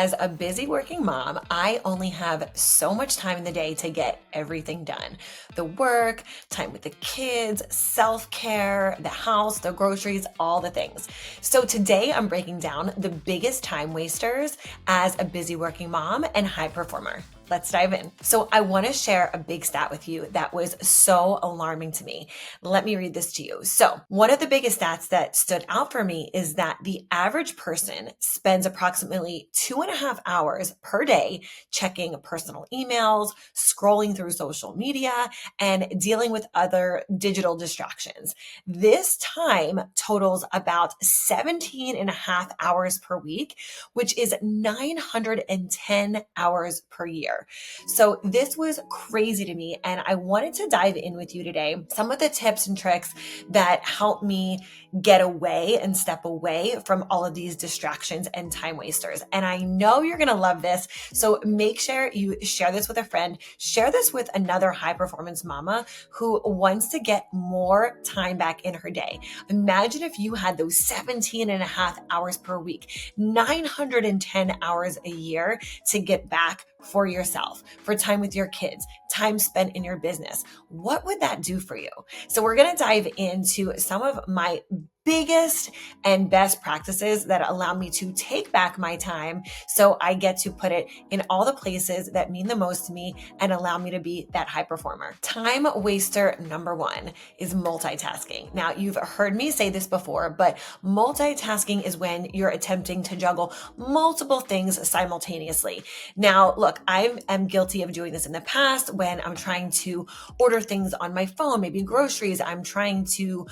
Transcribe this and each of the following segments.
as a busy working mom, I only have so much time in the day to get everything done. The work, time with the kids, self-care, the house, the groceries, all the things. So today I'm breaking down the biggest time wasters as a busy working mom and high performer. Let's dive in. So I want to share a big stat with you that was so alarming to me. Let me read this to you. So one of the biggest stats that stood out for me is that the average person spends approximately 2.5 hours per day checking personal emails, scrolling through social media, and dealing with other digital distractions. This time totals about 17.5 hours per week, which is 910 hours per year. So this was crazy to me, and I wanted to dive in with you today. Some of the tips and tricks that help me get away and step away from all of these distractions and time wasters. And I know you're going to love this. So make sure you share this with a friend, share this with another high performance mama who wants to get more time back in her day. Imagine if you had those 17.5 hours per week, 910 hours a year to get back for yourself, for time with your kids, time spent in your business. What would that do for you? So we're going to dive into some of my biggest and best practices that allow me to take back my time so I get to put it in all the places that mean the most to me and allow me to be that high performer. Time waster number one is multitasking. Now, you've heard me say this before, but multitasking is when you're attempting to juggle multiple things simultaneously. Now, look, I am guilty of doing this in the past when I'm trying to order things on my phone, maybe groceries. I'm trying to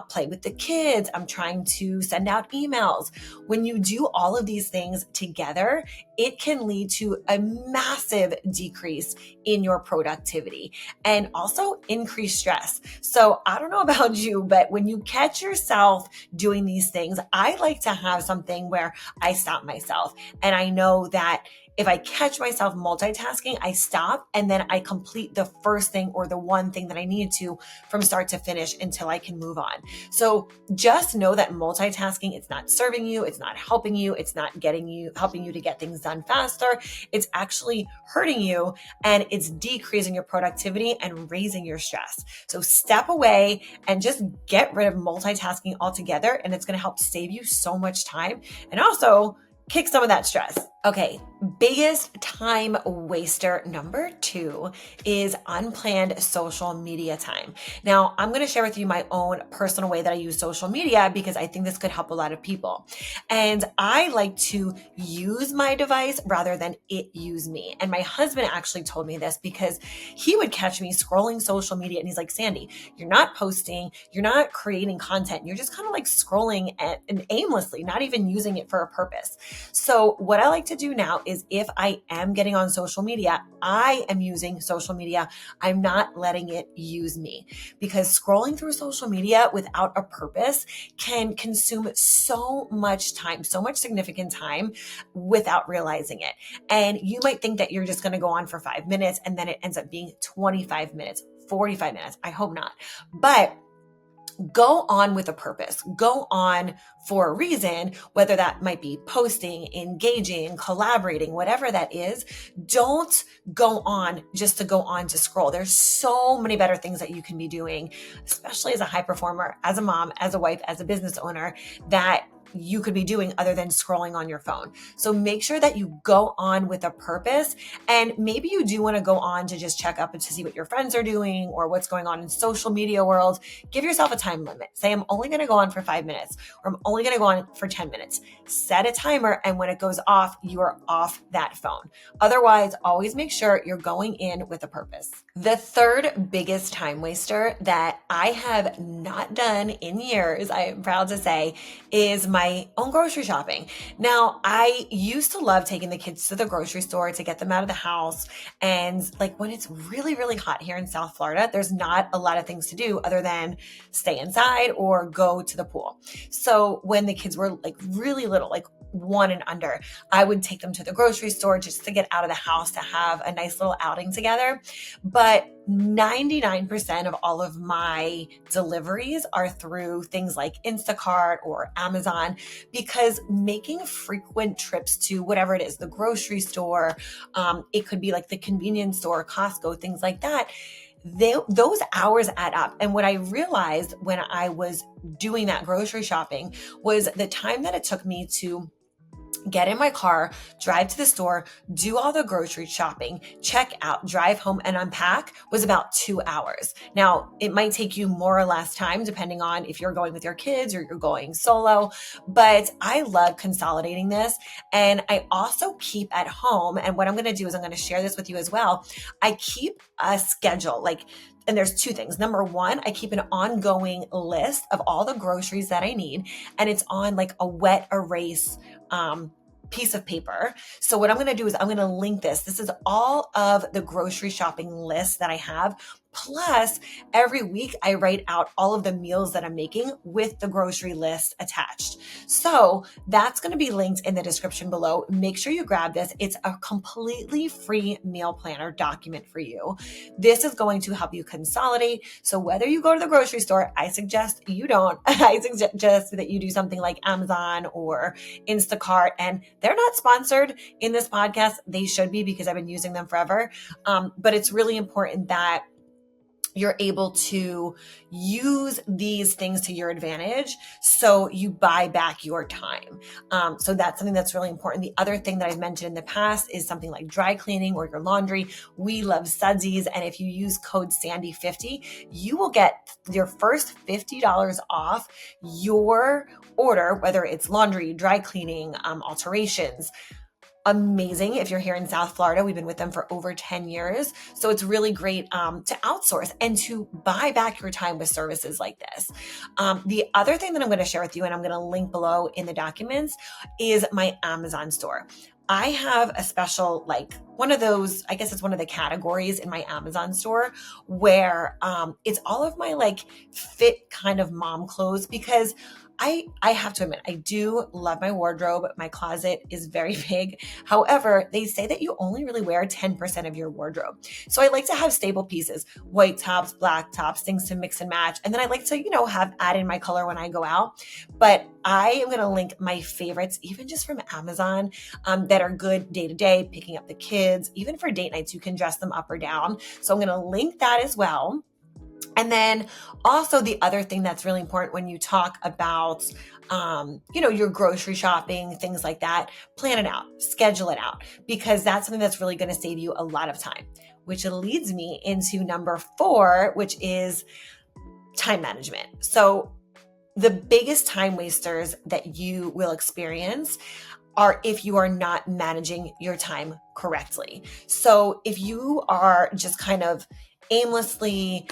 play with the kids. I'm trying to send out emails. When you do all of these things together, it can lead to a massive decrease in your productivity and also increased stress. So I don't know about you, but when you catch yourself doing these things, I like to have something where I stop myself. And I know that if I catch myself multitasking, I stop and then I complete the first thing or the one thing that I need to from start to finish until I can move on. So just know that multitasking, it's not serving you. It's not helping you. It's not helping you to get things done faster. It's actually hurting you, and it's decreasing your productivity and raising your stress. So step away and just get rid of multitasking altogether. And it's going to help save you so much time and also kick some of that stress. Okay, biggest time waster number two is unplanned social media time. Now, I'm going to share with you my own personal way that I use social media because I think this could help a lot of people. And I like to use my device rather than it use me. And my husband actually told me this because he would catch me scrolling social media and he's like, Sandy, you're not posting, you're not creating content, you're just kind of like scrolling and aimlessly, not even using it for a purpose. So what I like to do now is if I am getting on social media, I am using social media. I'm not letting it use me, because scrolling through social media without a purpose can consume so much time, so much significant time without realizing it. And you might think that you're just going to go on for 5 minutes and then it ends up being 25 minutes, 45 minutes. I hope not. But go on with a purpose. Go on for a reason, whether that might be posting, engaging, collaborating, whatever that is. Don't go on just to go on to scroll. There's so many better things that you can be doing, especially as a high performer, as a mom, as a wife, as a business owner, that you could be doing other than scrolling on your phone. So make sure that you go on with a purpose. And maybe you do want to go on to just check up and to see what your friends are doing or what's going on in social media world. Give yourself a time limit. Say, I'm only going to go on for 5 minutes, or I'm only going to go on for 10 minutes. Set a timer. And when it goes off, you are off that phone. Otherwise, always make sure you're going in with a purpose. The third biggest time waster that I have not done in years, I am proud to say, is my own grocery shopping. Now, I used to love taking the kids to the grocery store to get them out of the house. And like when it's really, really hot here in South Florida, there's not a lot of things to do other than stay inside or go to the pool. So when the kids were like really little, like 1 and under, I would take them to the grocery store just to get out of the house to have a nice little outing together. But 99% of all of my deliveries are through things like Instacart or Amazon, because making frequent trips to whatever it is, the grocery store, it could be like the convenience store, Costco, things like that. Those hours add up. And what I realized when I was doing that grocery shopping was the time that it took me to get in my car, drive to the store, do all the grocery shopping, check out, drive home, and unpack was about 2 hours. Now, it might take you more or less time depending on if you're going with your kids or you're going solo, but I love consolidating this. And I also keep at home, and what I'm going to do is I'm going to share this with you as well. I keep a schedule, and there's 2 things. Number 1, I keep an ongoing list of all the groceries that I need, and it's on like a wet erase piece of paper. So what I'm going to do is I'm going to link this. This is all of the grocery shopping list that I have. Plus, every week I write out all of the meals that I'm making with the grocery list attached. So that's going to be linked in the description below. Make sure you grab this. It's a completely free meal planner document for you. This is going to help you consolidate. So whether you go to the grocery store, I suggest you don't. I suggest that you do something like Amazon or Instacart, and they're not sponsored in this podcast. They should be, because I've been using them forever. But it's really important that you're able to use these things to your advantage so you buy back your time. So that's something that's really important. The other thing that I've mentioned in the past is something like dry cleaning or your laundry. We love Sudsies, and if you use code Sandi50, you will get your first $50 off your order, whether it's laundry, dry cleaning, alterations. Amazing. If you're here in South Florida, we've been with them for over 10 years. So it's really great to outsource and to buy back your time with services like this. The other thing that I'm going to share with you, and I'm going to link below in the documents, is my Amazon store. I have a special, one of those, I guess it's one of the categories in my Amazon store where it's all of my fit kind of mom clothes, because I have to admit, I do love my wardrobe. My closet is very big. However, they say that you only really wear 10% of your wardrobe. So I like to have staple pieces, white tops, black tops, things to mix and match. And then I like to, have add in my color when I go out. But I am going to link my favorites, even just from Amazon, that are good day to day, picking up the kids, even for date nights, you can dress them up or down. So I'm going to link that as well. And then also the other thing that's really important when you talk about, your grocery shopping, things like that, plan it out, schedule it out, because that's something that's really going to save you a lot of time, which leads me into number 4, which is time management. So the biggest time wasters that you will experience are if you are not managing your time correctly. So if you are just kind of aimlessly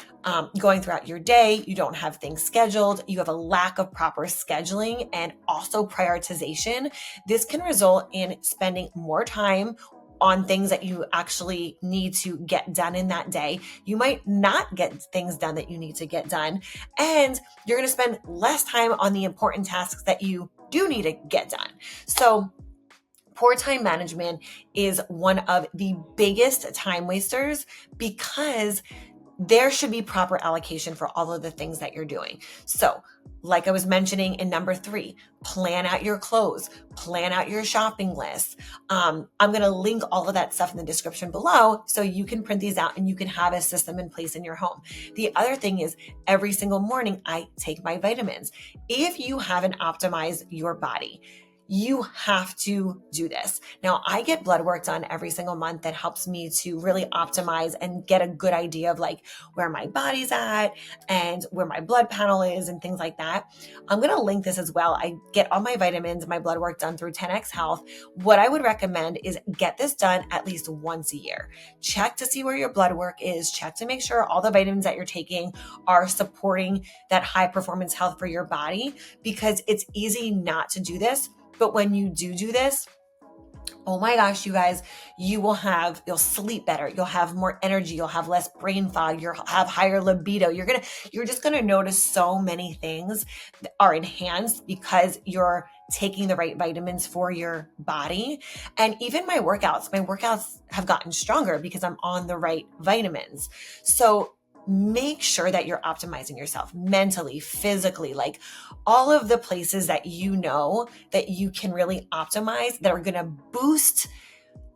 going throughout your day, you don't have things scheduled, you have a lack of proper scheduling and also prioritization, this can result in spending more time on things that you actually need to get done in that day. You might not get things done that you need to get done, and you're going to spend less time on the important tasks that you do need to get done. So poor time management is one of the biggest time wasters, because there should be proper allocation for all of the things that you're doing. So like I was mentioning in number 3, plan out your clothes, plan out your shopping list. I'm going to link all of that stuff in the description below so you can print these out and you can have a system in place in your home. The other thing is, every single morning I take my vitamins. If you haven't optimized your body, you have to do this. Now, I get blood work done every single month that helps me to really optimize and get a good idea of where my body's at and where my blood panel is and things like that. I'm going to link this as well. I get all my vitamins, my blood work done through 10X Health. What I would recommend is get this done at least once a year. Check to see where your blood work is. Check to make sure all the vitamins that you're taking are supporting that high performance health for your body, because it's easy not to do this. But when you do this, oh my gosh, you guys, you'll sleep better. You'll have more energy. You'll have less brain fog. You'll have higher libido. You're just going to notice so many things that are enhanced because you're taking the right vitamins for your body. And even my workouts have gotten stronger because I'm on the right vitamins. So make sure that you're optimizing yourself mentally, physically, like all of the places that you know that you can really optimize that are going to boost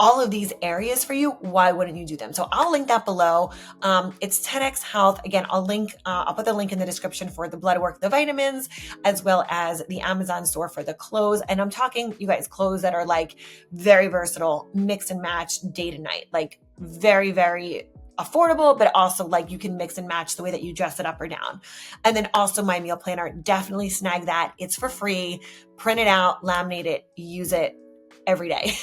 all of these areas for you. Why wouldn't you do them? So I'll link that below. It's 10x Health. Again, I'll put the link in the description for the blood work, the vitamins, as well as the Amazon store for the clothes. And I'm talking, you guys, clothes that are like very versatile, mix and match day to night, like very, very affordable, but also like you can mix and match the way that you dress it up or down. And then also my meal planner, definitely snag that. It's for free. Print it out, laminate it, use it every day.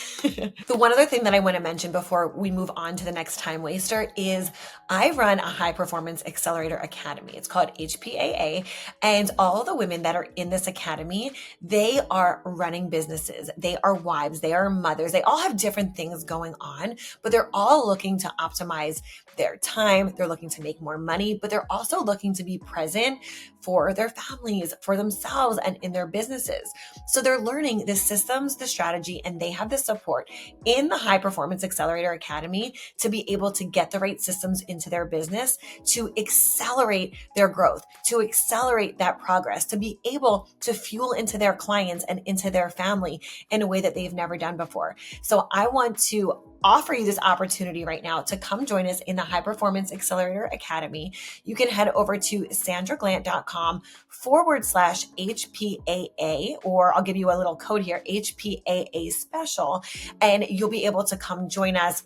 The one other thing that I want to mention before we move on to the next time waster is I run a high performance accelerator academy. It's called HPAA. And all the women that are in this academy, they are running businesses. They are wives. They are mothers. They all have different things going on, but they're all looking to optimize their time. They're looking to make more money, but they're also looking to be present for their families, for themselves, and in their businesses. So they're learning the systems, the strategy, and they have the support in the High Performance Accelerator Academy to be able to get the right systems into their business, to accelerate their growth, to accelerate that progress, to be able to fuel into their clients and into their family in a way that they've never done before. So I want to offer you this opportunity right now to come join us in the High Performance Accelerator Academy. You can head over to sandraglandt.com/HPAA, or I'll give you a little code here, HPAA special, and you'll be able to come join us.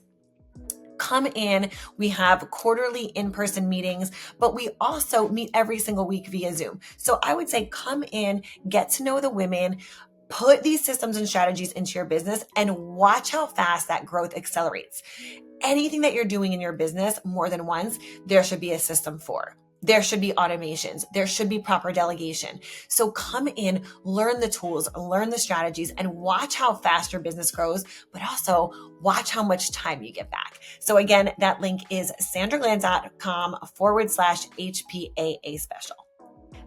Come in. We have quarterly in-person meetings, but we also meet every single week via Zoom. So I would say come in, get to know the women, put these systems and strategies into your business, and watch how fast that growth accelerates. Anything that you're doing in your business more than once, there should be a system for. There should be automations. There should be proper delegation. So come in, learn the tools, learn the strategies, and watch how fast your business grows, but also watch how much time you get back. So again, that link is sandraglandt.com/HPAA special.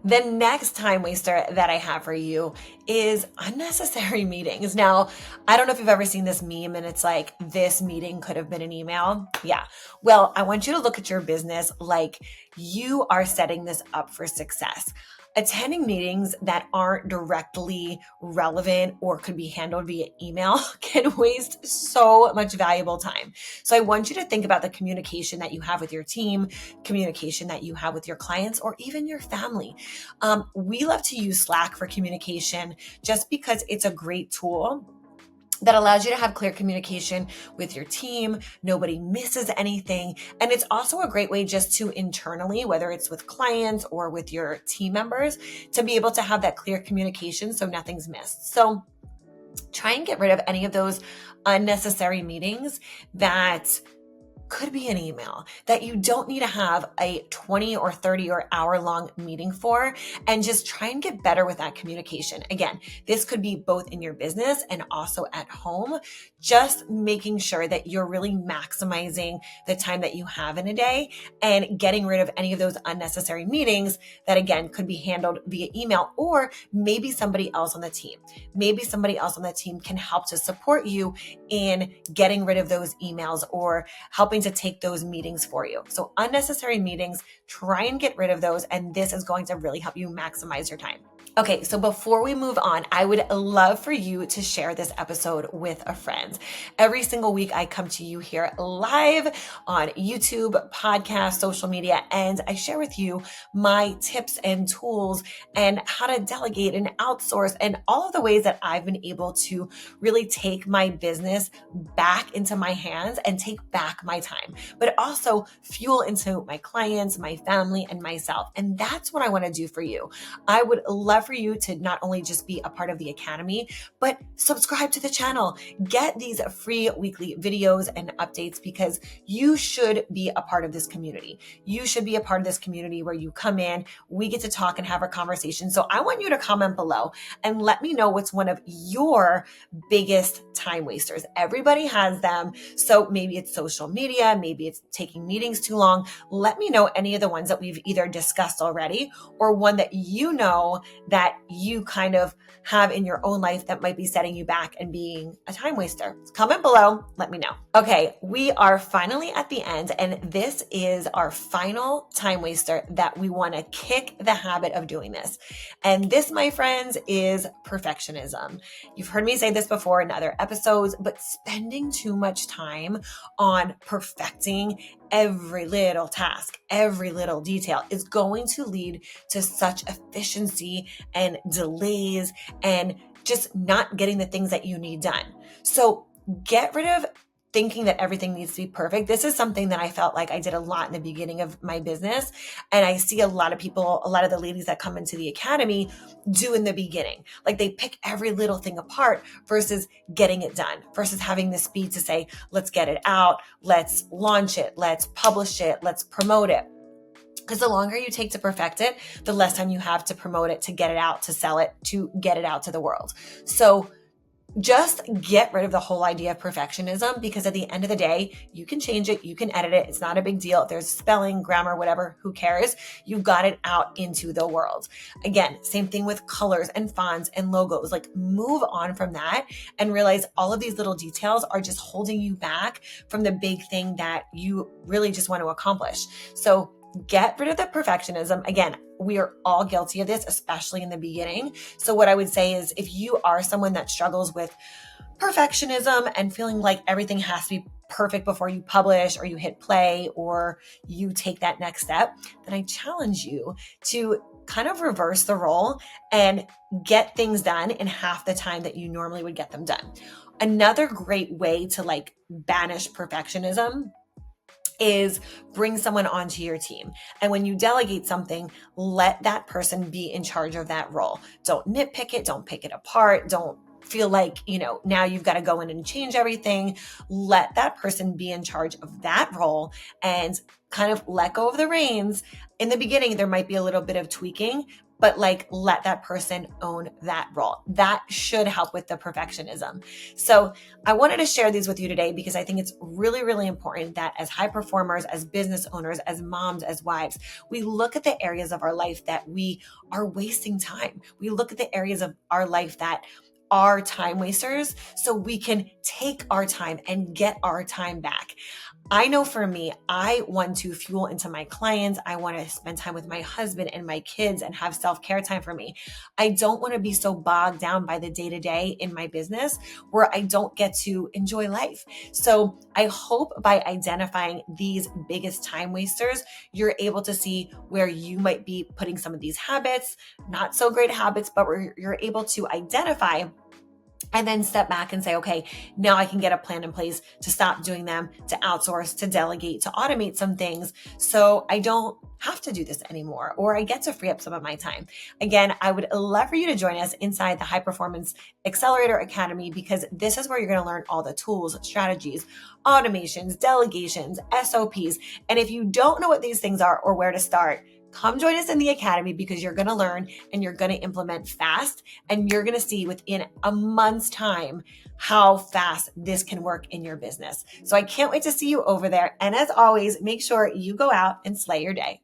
The next time waster that I have for you is unnecessary meetings. Now, I don't know if you've ever seen this meme and it's like, this meeting could have been an email. Yeah. Well, I want you to look at your business like you are setting this up for success. Attending meetings that aren't directly relevant or could be handled via email can waste so much valuable time. So I want you to think about the communication that you have with your team, communication that you have with your clients, or even your family. We love to use Slack for communication just because it's a great tool that allows you to have clear communication with your team. Nobody misses anything. And it's also a great way just to internally, whether it's with clients or with your team members, to be able to have that clear communication so nothing's missed. So try and get rid of any of those unnecessary meetings that could be an email that you don't need to have a 20 or 30 or hour long meeting for, and just try and get better with that communication. Again, this could be both in your business and also at home, just making sure that you're really maximizing the time that you have in a day and getting rid of any of those unnecessary meetings that again could be handled via email, or maybe somebody else on the team. Maybe somebody else on the team can help to support you in getting rid of those emails or helping to take those meetings for you. So unnecessary meetings, try and get rid of those. And this is going to really help you maximize your time. Okay, so before we move on, I would love for you to share this episode with a friend. Every single week, I come to you here live on YouTube, podcast, social media, and I share with you my tips and tools and how to delegate and outsource and all of the ways that I've been able to really take my business back into my hands and take back my time, but also fuel into my clients, my family, and myself. And that's what I want to do for you. I would love for you to not only just be a part of the academy, but subscribe to the channel. Get these free weekly videos and updates because you should be a part of this community. You should be a part of this community where you come in, we get to talk and have a conversation. So I want you to comment below and let me know what's one of your biggest time wasters. Everybody has them. So maybe it's social media, maybe it's taking meetings too long. Let me know any of the ones that we've either discussed already or one that you know that you kind of have in your own life that might be setting you back and being a time waster? Comment below, let me know. Okay, we are finally at the end, and this is our final time waster that we want to kick the habit of doing this. And this, my friends, is perfectionism. You've heard me say this before in other episodes, but spending too much time on perfecting every little task, every little detail is going to lead to such efficiency and delays and just not getting the things that you need done. So get rid of thinking that everything needs to be perfect. This is something that I felt like I did a lot in the beginning of my business. And I see a lot of people, a lot of the ladies that come into the academy do in the beginning. Like they pick every little thing apart versus getting it done, versus having the speed to say, let's get it out, let's launch it, let's publish it, let's promote it. Because the longer you take to perfect it, the less time you have to promote it, to get it out, to sell it, to get it out to the world. So just get rid of the whole idea of perfectionism, because at the end of the day, you can change it, you can edit it. It's not a big deal. If there's spelling, grammar, whatever, who cares? You got it out into the world. Again, same thing with colors and fonts and logos. Like move on from that and realize all of these little details are just holding you back from the big thing that you really just want to accomplish. So get rid of the perfectionism. Again, we are all guilty of this, especially in the beginning. So what I would say is if you are someone that struggles with perfectionism and feeling like everything has to be perfect before you publish or you hit play or you take that next step, then I challenge you to kind of reverse the role and get things done in half the time that you normally would get them done. Another great way to like banish perfectionism is bring someone onto your team. And when you delegate something, let that person be in charge of that role. Don't nitpick it. Don't pick it apart. Don't feel like, now you've got to go in and change everything. Let that person be in charge of that role and kind of let go of the reins. In the beginning, there might be a little bit of tweaking, but let that person own that role. That should help with the perfectionism. So I wanted to share these with you today because I think it's really, really important that as high performers, as business owners, as moms, as wives, we look at the areas of our life that we are wasting time. We look at the areas of our life that are time wasters so we can take our time and get our time back. I know for me, I want to fuel into my clients. I want to spend time with my husband and my kids and have self-care time for me. I don't want to be so bogged down by the day-to-day in my business where I don't get to enjoy life. So I hope by identifying these biggest time wasters, you're able to see where you might be putting some of these habits, not so great habits, but where you're able to identify and then step back and say, okay, now I can get a plan in place to stop doing them, to outsource, to delegate, to automate some things so I don't have to do this anymore, or I get to free up some of my time. Again, I would love for you to join us inside the High Performance Accelerator Academy, because this is where you're going to learn all the tools, strategies, automations, delegations, SOPs. And if you don't know what these things are or where to start, come join us in the academy, because you're going to learn and you're going to implement fast, and you're going to see within a month's time how fast this can work in your business. So I can't wait to see you over there. And as always, make sure you go out and slay your day.